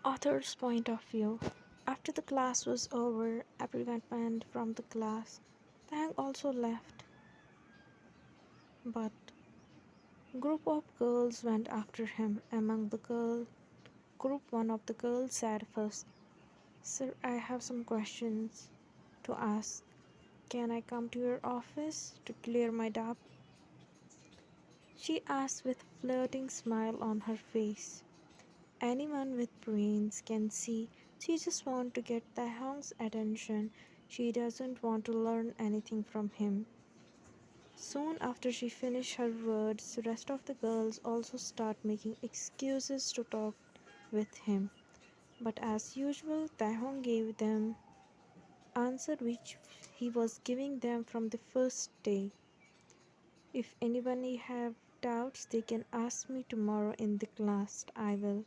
Author's point of view. After the class was over, everyone went from the class. Tang also left, but group of girls went after him. Among the girl group, one of the girls said first, "Sir, I have some questions to ask. Can I come to your office to clear my doubt?" She asked with flirting smile on her face. Anyone with brains can see she just wants to get Taehyung's attention. She doesn't want to learn anything from him. Soon after she finished her words, the rest of the girls also start making excuses to talk with him. But as usual, Taehyung gave them answer which he was giving them from the first day. "If anybody have doubts, they can ask me tomorrow in the class. I will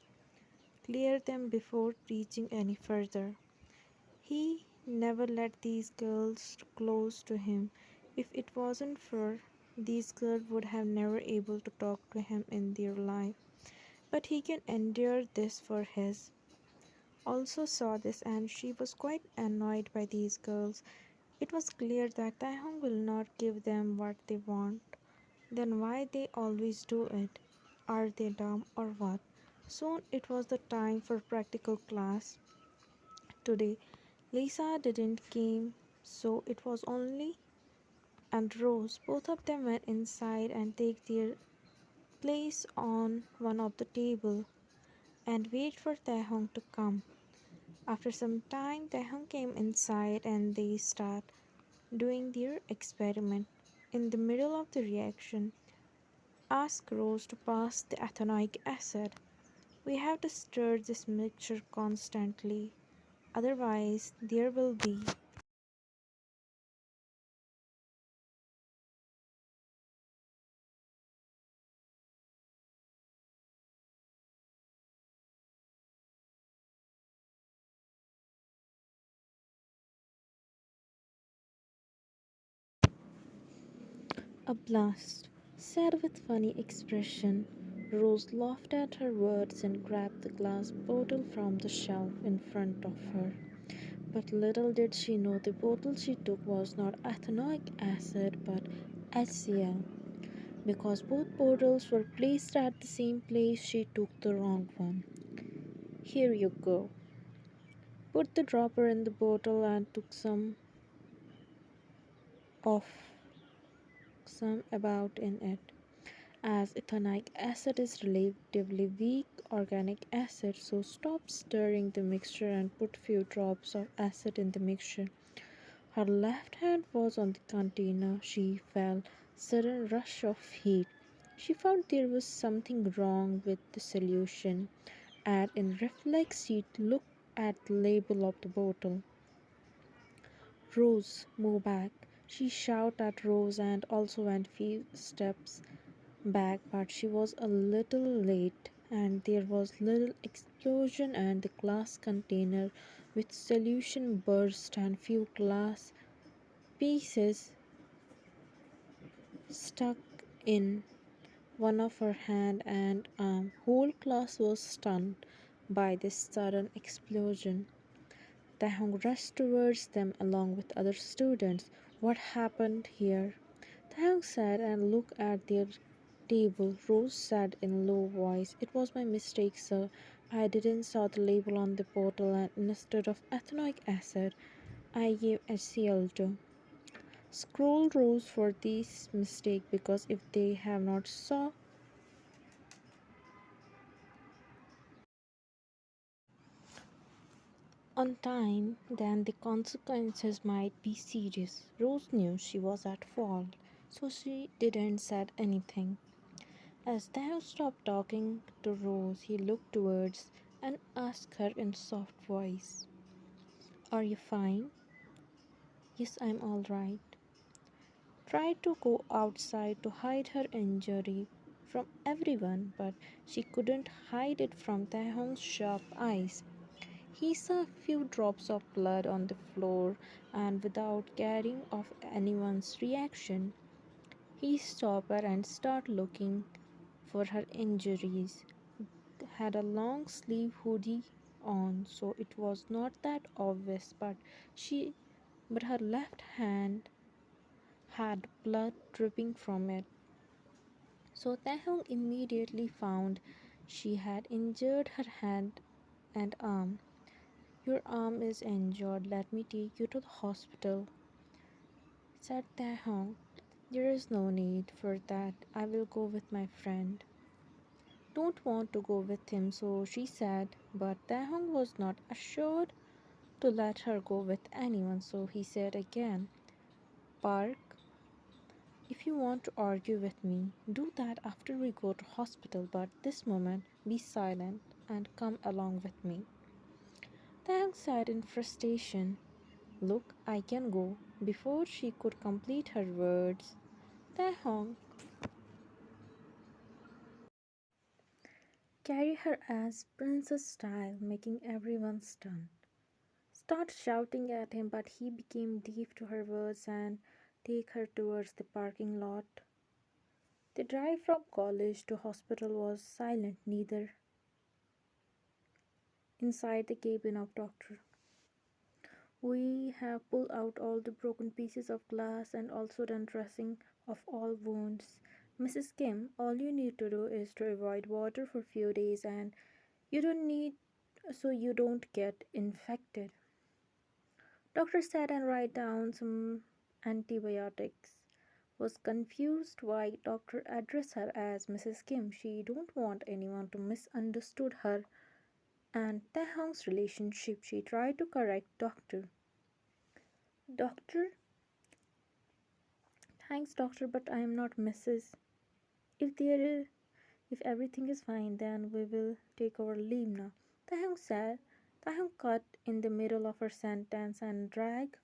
clear them before reaching any further." He never let these girls close to him. If it wasn't for these girls would have never able to talk to him in their life. But he can endure this for his. Also saw this and she was quite annoyed by these girls. It was clear that Taehyung will not give them what they want. Then why they always do it? Are they dumb or what? Soon it was the time for practical class. Today Lisa didn't came, so it was only and Rose. Both of them went inside and take their place on one of the table and wait for Taehyung to come. After some time, Taehyung came inside and they start doing their experiment. In the middle of the reaction, ask Rose to pass the ethanoic acid. "We have to stir this mixture constantly, otherwise there will be a blast," said with funny expression. Rose laughed at her words and grabbed the glass bottle from the shelf in front of her. But little did she know the bottle she took was not ethanoic acid but HCl. Because both bottles were placed at the same place, she took the wrong one. "Here you go." Put the dropper in the bottle and took of some about in it. As ethanoic acid is relatively weak organic acid, so stop stirring the mixture and put few drops of acid in the mixture. Her left hand was on the container. She felt sudden rush of heat. She found there was something wrong with the solution, and in reflex she looked at the label of the bottle. "Rose, move back!" She shouted at Rose and also went few steps back, but she was a little late, and there was little explosion and the glass container with solution burst and few glass pieces stuck in one of her hand and arm. Whole class was stunned by this sudden explosion. Taehyung rushed towards them along with other students. "What happened here?" Taehyung sat and looked at their table. Rose said in low voice, "It was my mistake, sir. I didn't saw the label on the bottle and instead of ethanoic acid, I gave HCl to." Scroll Rose for this mistake because if they have not saw on time, then the consequences might be serious. Rose knew she was at fault, so she didn't said anything. As Theo stopped talking to Rose, he looked towards and asked her in soft voice, "Are you fine?" "Yes, I'm all right." Tried to go outside to hide her injury from everyone, but she couldn't hide it from Taehyung's sharp eyes. He saw a few drops of blood on the floor, and without caring of anyone's reaction, he stopped her and started looking for her injuries. Had a long sleeve hoodie on, so it was not that obvious, but her left hand had blood dripping from it. So Taehyung immediately found she had injured her hand and arm. Your arm is injured, let me take you to the hospital, said Taehyung. There is no need for that. I will go with my friend. Don't want to go with him, so she said, but Taehyung was not assured to let her go with anyone, so he said again, Park, if you want to argue with me, do that after we go to hospital, but this moment be silent and come along with me. Taehyung said in frustration, Look, I can go. Before she could complete her words, Taehyung carried her as princess style, making everyone stunned. Start shouting at him, but he became deaf to her words and take her towards the parking lot. The drive from college to hospital was silent, neither inside the cabin of doctor. We have pulled out all the broken pieces of glass and also done dressing of all wounds. Mrs. Kim, all you need to do is to avoid water for few days and you don't need so you don't get infected. Doctor sat and write down some antibiotics. Was confused why doctor addressed her as Mrs. Kim. She don't want anyone to misunderstood her and Taehyung's relationship. She tried to correct doctor. Doctor, thanks doctor, but I am not Mrs. If there is, if everything is fine, then we will take our leave now. Taehyung said. Taehyung cut in the middle of her sentence and dragged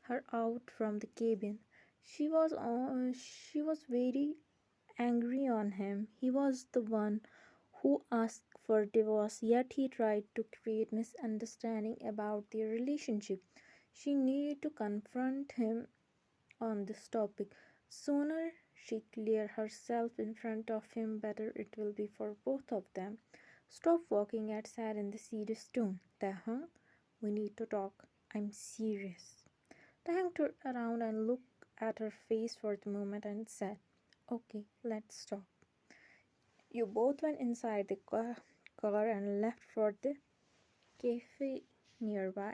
her out from the cabin. She was very angry on him. He was the one who asked for divorce, yet he tried to create misunderstanding about their relationship. She needed to confront him on this topic. Sooner she clear herself in front of him, better it will be for both of them. Stop walking at said in the serious tone. Taehyung, we need to talk. I'm serious. Taehyung turned around and looked at her face for the moment and said, Okay, let's talk. You both went inside the car and left for the cafe nearby.